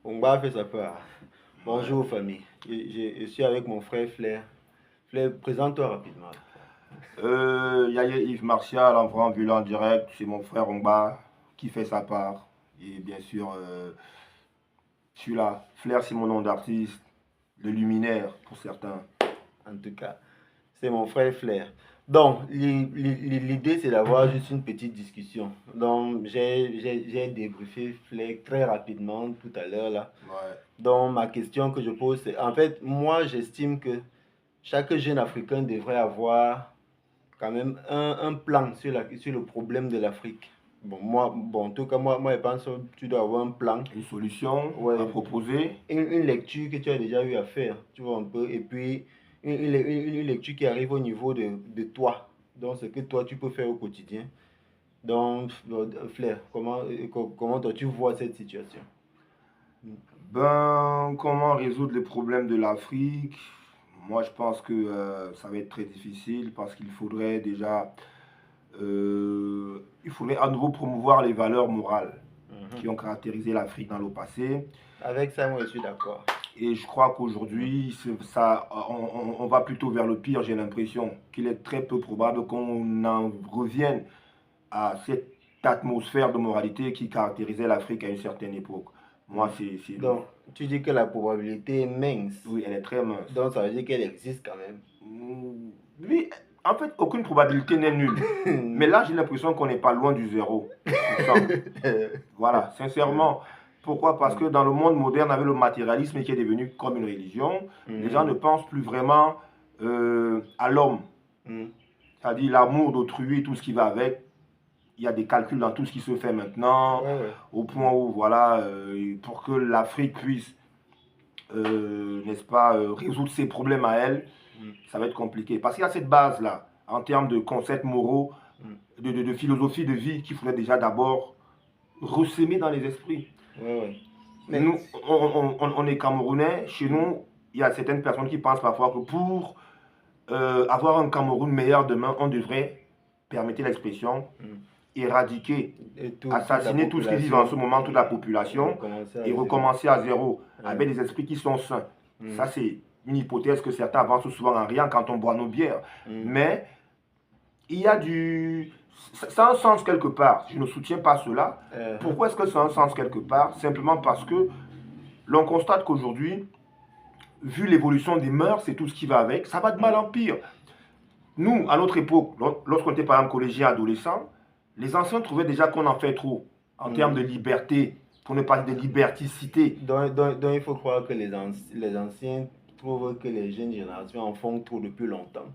Ongba fait sa part. Ouais. Bonjour famille. Je suis avec mon frère Flair. Flair, présente-toi rapidement. Yaya Yves Martial, en violent en direct, c'est mon frère Ongba qui fait sa part. Et bien sûr, je suis là. Flair, c'est mon nom d'artiste, le luminaire pour certains. En tout cas, c'est mon frère Flair. Donc, l'idée c'est d'avoir juste une petite discussion. Donc, j'ai débriefé Flair très rapidement tout à l'heure là. Ouais. Donc, ma question que je pose, c'est en fait, moi j'estime que chaque jeune Africain devrait avoir quand même un plan sur le problème de l'Afrique. Bon, en tout cas, moi, je pense que tu dois avoir un plan. Une solution à Ouais, proposer. une lecture que tu as déjà eu à faire, tu vois un peu, et puis une lecture qui arrive au niveau de toi, donc ce que toi tu peux faire au quotidien. Donc, Flair, comment toi tu vois cette situation? Ben, comment résoudre les problèmes de l'Afrique? Moi, je pense que ça va être très difficile parce qu'il faudrait déjà, il faudrait à nouveau promouvoir les valeurs morales qui ont Mhm. caractérisé l'Afrique dans le passé. Avec ça, moi je suis d'accord. Et je crois qu'aujourd'hui, ça, on va plutôt vers le pire. J'ai l'impression qu'il est très peu probable qu'on en revienne à cette atmosphère de moralité qui caractérisait l'Afrique à une certaine époque. Moi, Mhm. c'est le... Donc, tu dis que la probabilité est mince, Oui, elle est très mince. donc ça veut dire qu'elle existe quand même. Oui, en fait, aucune probabilité n'est nulle. Mais là, j'ai l'impression qu'on n'est pas loin du 0%. Voilà, sincèrement. Pourquoi? Parce que dans le monde moderne, avec le matérialisme qui est devenu comme une religion, les gens ne Mhm. pensent plus vraiment à l'homme. Mhm. C'est-à-dire l'amour d'autrui et tout ce qui va avec. Il y a des calculs dans tout ce qui se fait maintenant, Ouais, ouais. au point où, voilà, pour que l'Afrique puisse, n'est-ce pas, résoudre ses problèmes à elle, Mhm. ça va être compliqué. Parce qu'il y a cette base-là, en termes de concepts moraux, Mhm. de philosophie de vie, qu'il faudrait déjà d'abord ressemer dans les esprits. Ouais, ouais. Mais, Nous, on est Camerounais. Chez nous, il y a certaines personnes qui pensent parfois que pour avoir un Cameroun meilleur demain, on devrait, permettez l'expression, mhm. éradiquer, Et toute la assassiner tout ce qui vit en ce population, moment, toute la population, recommencer à et zéro. recommencer à zéro, Ouais. avec des esprits qui sont sains. Ça, Mhm. c'est une hypothèse que certains avancent souvent en riant quand on boit nos bières. Mhm. Mais il y a du... Ça a un sens quelque part. Je ne soutiens pas cela. Uh-huh. Pourquoi est-ce que ça a un sens quelque part? Simplement parce que l'on constate qu'aujourd'hui, vu l'évolution des mœurs et tout ce qui va avec, ça va de mal Mhm. en pire. Nous, à notre époque, lorsqu'on était par exemple collégien, adolescent, les anciens trouvaient déjà qu'on en fait trop en termes de Mhm. liberté, pour ne pas dire de liberticité. Donc, il faut croire que les anciens trouvent que les jeunes générations en font trop depuis longtemps.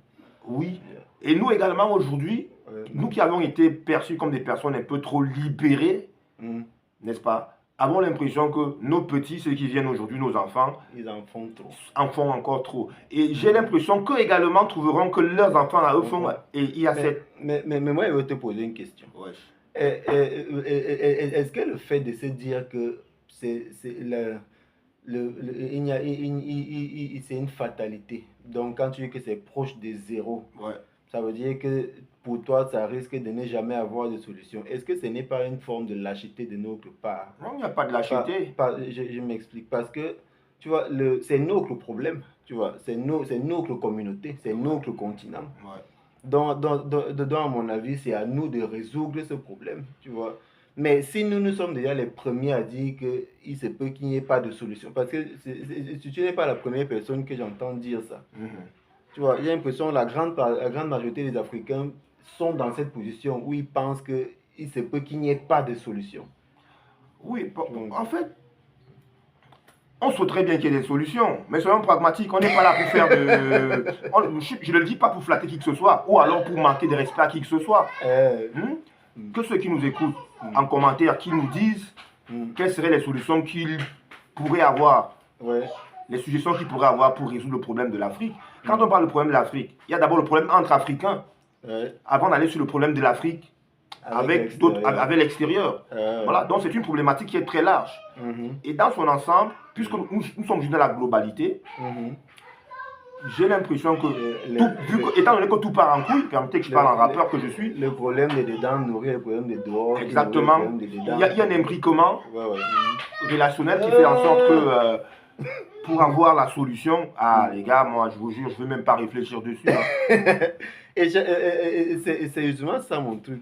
Oui. Yeah. Et nous également aujourd'hui, Ouais. nous qui avons été perçus comme des personnes un peu trop libérées, Mhm. n'est-ce pas, avons l'impression que nos petits, ceux qui viennent aujourd'hui, nos enfants, Ils en font trop. en font encore trop. Et j'ai Mhm. l'impression qu'eux également trouveront que leurs enfants à eux En font... font. Et il y a Mais, cette... mais moi, je vais te poser une question. Wesh. Est-ce que le fait de se dire que c'est il y a, c'est une fatalité. Donc, quand tu dis que c'est proche de zéro, Ouais. ça veut dire que pour toi, ça risque de ne jamais avoir de solution. Est-ce que ce n'est pas une forme de lâcheté de notre part? Non, il n'y a pas de lâcheté. Je m'explique. Parce que, tu vois, c'est notre problème. Tu vois, c'est notre communauté, c'est Ouais. notre continent. Ouais. À mon avis, c'est à nous de résoudre ce problème, tu vois. Mais si nous sommes déjà les premiers à dire qu'il se peut qu'il n'y ait pas de solution, parce que tu n'es pas la première personne que j'entends dire ça. Mhm. Tu vois, j'ai l'impression que la grande majorité des Africains sont dans cette position où ils pensent qu'il se peut qu'il n'y ait pas de solution. Oui, Tu vois un en peu. fait, on souhaiterait bien qu'il y ait des solutions, mais soyons pragmatiques, on n'est pas là pour faire de... je ne le dis pas pour flatter qui que ce soit, ou alors pour manquer de respect à qui que ce soit. Euh, Hmm? hmm, Que ceux qui nous écoutent hmm, en commentaire, qui nous disent hmm. quelles seraient les solutions qu'ils pourraient avoir, Ouais. les suggestions qu'ils pourraient avoir pour résoudre le problème de l'Afrique. Quand Hmm. on parle du problème de l'Afrique, il y a d'abord le problème entre Africains, Ouais. avant d'aller sur le problème de l'Afrique Avec l'extérieur. avec l'extérieur. Ouais. Voilà, donc c'est une problématique qui est très large. Mhm. Et dans son ensemble, puisque Mhm. nous sommes juste dans la globalité, Mhm. j'ai l'impression que, étant donné que tout part en couille, permettez que je parle en rappeur que je suis. Le problème de dedans nourrit le problème de dehors. Exactement. Il y a un imbriquement relationnel qui fait en sorte que pour avoir la solution, les gars, moi je vous jure, je ne veux même pas réfléchir dessus. Et c'est justement ça mon truc.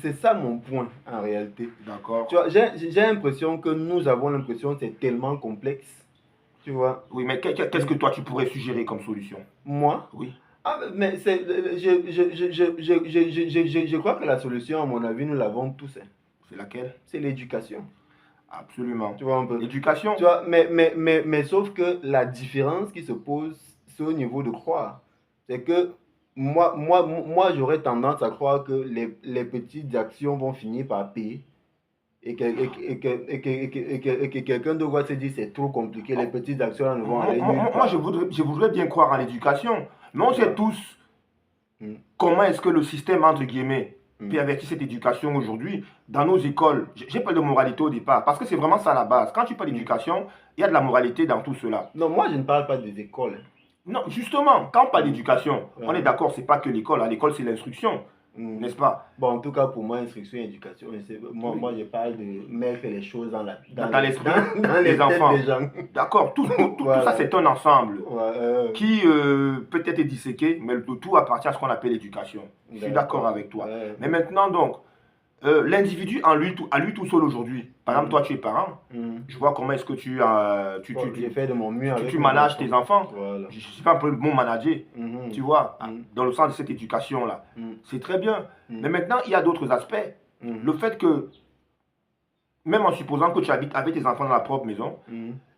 C'est ça mon point en réalité. D'accord. Tu vois, j'ai l'impression que nous avons l'impression que c'est tellement complexe. Tu vois. Oui, mais qu'est-ce que toi tu pourrais suggérer comme solution? Moi? Oui. Ah, mais je crois que la solution, à mon avis, nous l'avons tous. C'est laquelle? C'est l'éducation. Absolument. Tu vois un peu. L'éducation. Tu vois, mais sauf que la différence qui se pose, c'est au niveau de croire. C'est que moi j'aurais tendance à croire que les petites actions vont finir par payer. Et que quelqu'un doit se dire c'est trop compliqué, les petites actions ne vont aller nulle part. Moi, je voudrais bien croire en l'éducation. Mais on sait tous comment est-ce que le système, entre guillemets, pervertit cette éducation aujourd'hui dans nos écoles. J'ai pas de moralité au départ, parce que c'est vraiment ça la base. Quand tu parles d'éducation, il y a de la moralité dans tout cela. Non, moi je ne parle pas des écoles. Non, justement, quand on parle d'éducation, on est d'accord, c'est pas que l'école. L'école, c'est l'instruction. N'est-ce pas? Bon, en tout cas, pour moi, instruction et éducation, moi je parle de mettre les choses dans l'esprit des enfants. Des gens. D'accord, tout ça, c'est un ensemble qui peut être disséqué, mais le tout appartient à ce qu'on appelle l'éducation. Je suis d'accord avec toi. Mais maintenant, donc, l'individu à lui tout seul aujourd'hui, par exemple, toi, tu es parent, je vois comment est-ce que tu fais de mon mieux tu manages tes enfants. Voilà. Je ne suis pas un peu bon manager, tu vois, dans le sens de cette éducation-là. C'est très bien. Mais maintenant, il y a d'autres aspects. Le fait que, même en supposant que tu habites avec tes enfants dans la propre maison,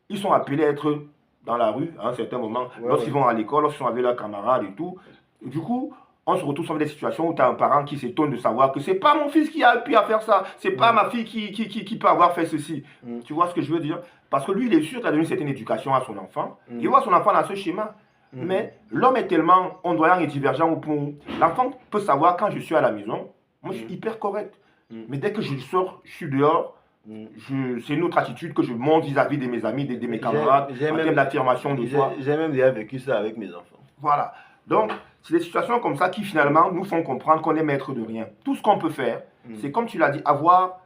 ils sont appelés à être dans la rue à un certain moment, lorsqu'ils vont à l'école, lorsqu'ils sont avec leurs camarades et tout. Et du coup, on se retrouve sur des situations où tu as un parent qui s'étonne de savoir que c'est pas mon fils qui a pu faire ça, c'est pas ma fille qui peut avoir fait ceci. Tu vois ce que je veux dire? Parce que lui, il est sûr qu'il a donné une certaine éducation à son enfant. Il voit son enfant dans ce schéma. Mais l'homme est tellement ondoyant et divergent au point où l'enfant peut savoir quand je suis à la maison, moi je suis hyper correct. Mais dès que je sors, je suis dehors, c'est une autre attitude que je montre vis-à-vis de mes amis, de mes camarades, en termes d'affirmation de soi. J'ai même déjà vécu ça avec mes enfants. Voilà. Donc, c'est des situations comme ça qui finalement nous font comprendre qu'on est maître de rien. Tout ce qu'on peut faire, c'est comme tu l'as dit, avoir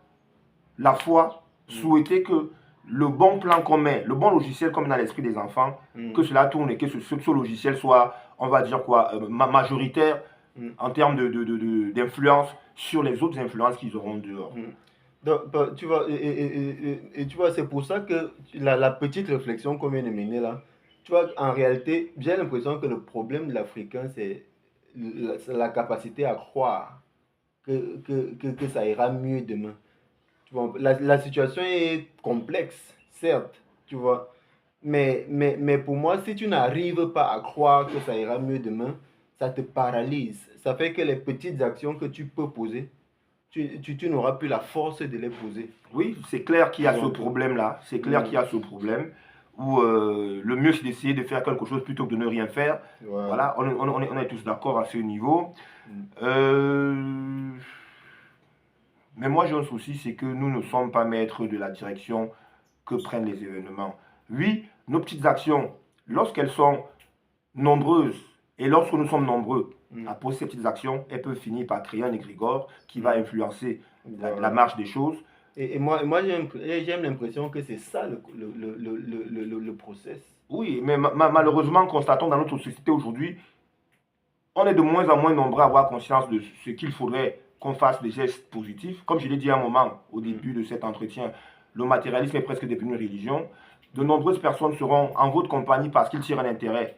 la foi, souhaiter que le bon plan qu'on met, le bon logiciel qu'on met dans l'esprit des enfants, que cela tourne et que ce logiciel soit, on va dire quoi, majoritaire en termes d'influence sur les autres influences qu'ils auront dehors. Donc, tu vois, tu vois, c'est pour ça que la petite réflexion qu'on vient de mener là, tu vois, en réalité, j'ai l'impression que le problème de l'Africain, c'est la capacité à croire que ça ira mieux demain. Tu vois, la situation est complexe, certes, tu vois, mais pour moi, si tu n'arrives pas à croire que ça ira mieux demain, ça te paralyse. Ça fait que les petites actions que tu peux poser, tu n'auras plus la force de les poser. Oui, c'est clair qu'il y a ce problème-là. C'est clair qu'il y a ce problème où le mieux, c'est d'essayer de faire quelque chose plutôt que de ne rien faire. Voilà, on est tous d'accord à ce niveau. Mais moi, j'ai un souci, c'est que nous ne sommes pas maîtres de la direction que prennent les événements. Oui, nos petites actions, lorsqu'elles sont nombreuses, et lorsque nous sommes nombreux à poser ces petites actions, elles peuvent finir par créer un égrégore qui va influencer la marche des choses. Et moi j'aime l'impression que c'est ça le process. Oui, mais malheureusement, constatons dans notre société aujourd'hui, on est de moins en moins nombreux à avoir conscience de ce qu'il faudrait qu'on fasse des gestes positifs. Comme je l'ai dit à un moment au début de cet entretien, le matérialisme est presque devenu une religion. De nombreuses personnes seront en votre compagnie parce qu'ils tirent un intérêt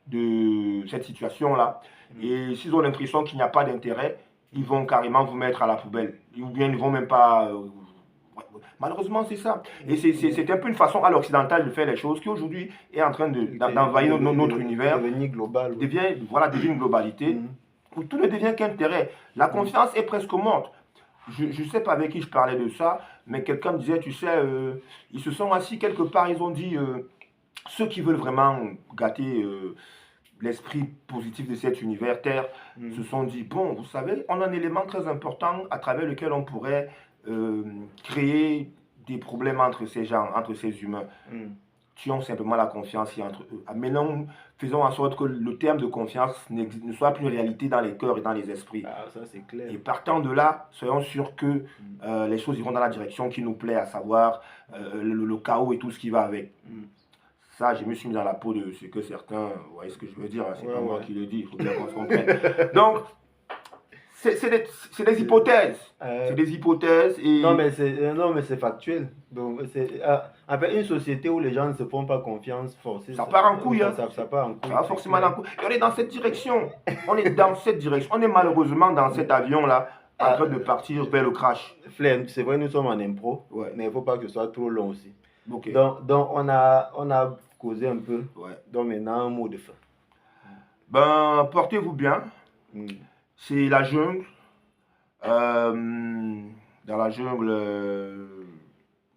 de cette situation-là. Et s'ils ont l'impression qu'il n'y a pas d'intérêt, ils vont carrément vous mettre à la poubelle. Ou bien ils ne vont même pas... Malheureusement, c'est ça. Et c'est un peu une façon à l'occidental de faire les choses qui aujourd'hui est en train d'envahir notre univers. Devenir global. Devient une globalité où tout ne devient qu'intérêt. La confiance est presque morte. Je ne sais pas avec qui je parlais de ça, mais quelqu'un me disait, tu sais, ils se sont assis quelque part, ils ont dit, ceux qui veulent vraiment gâter l'esprit positif de cet univers Terre, se sont dit, bon, vous savez, on a un élément très important à travers lequel on pourrait créer des problèmes entre ces gens, entre ces humains. tuons simplement la confiance qui est entre eux. Maintenant, faisons en sorte que le terme de confiance ne soit plus une réalité dans les cœurs et dans les esprits. Ah, ça c'est clair. Et partant de là, soyons sûrs que les choses iront dans la direction qui nous plaît, à savoir le chaos et tout ce qui va avec. Ça, je me suis mis dans la peau de ce que certains, vous voyez ce que je veux dire, c'est pas moi qui le dis, il faut bien qu'on se comprenne. Donc, c'est des hypothèses. C'est des hypothèses. Et... Non, mais c'est factuel. Donc, en fait, une société où les gens ne se font pas confiance, forcément. Ça part en couille. Ça part en couille. Ça va forcément en couille. Et on est dans cette direction. On est dans cette direction. On est malheureusement dans cet avion-là, en train de partir vers le crash. Flemme, c'est vrai, nous sommes en impro, mais il ne faut pas que ce soit trop long aussi. Okay. Donc on a causé un peu. Donc maintenant, un mot de fin. Ben, portez-vous bien. C'est la jungle. Dans la jungle,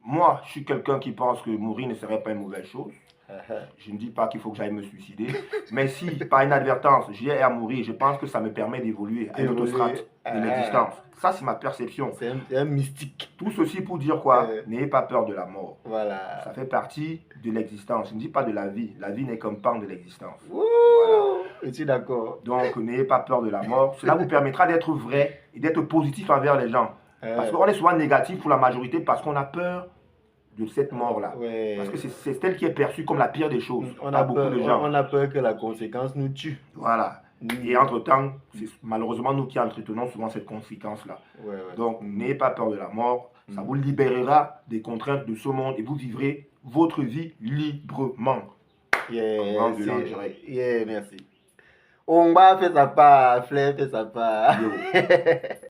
moi, je suis quelqu'un qui pense que mourir ne serait pas une mauvaise chose. Je ne dis pas qu'il faut que j'aille me suicider. Mais si, par inadvertance, j'ai à mourir, je pense que ça me permet d'évoluer à une autre strate de l'existence. Ça, c'est ma perception. C'est un mystique. Tout ceci pour dire quoi? N'ayez pas peur de la mort. Voilà. Ça fait partie de l'existence. Je ne dis pas de la vie. La vie n'est qu'un pan de l'existence. Voilà. Je suis d'accord. Donc, n'ayez pas peur de la mort. Cela vous permettra d'être vrai et d'être positif envers les gens. Parce qu'on est souvent négatif pour la majorité parce qu'on a peur de cette mort-là. Parce que c'est celle qui est perçue comme la pire des choses. On a peur que la conséquence nous tue. Voilà. Et entre-temps, c'est malheureusement nous qui entretenons souvent cette conséquence-là. Donc, n'ayez pas peur de la mort. Ça vous libérera des contraintes de ce monde et vous vivrez votre vie librement. Merci. On va faire sa part, Flair fait sa part.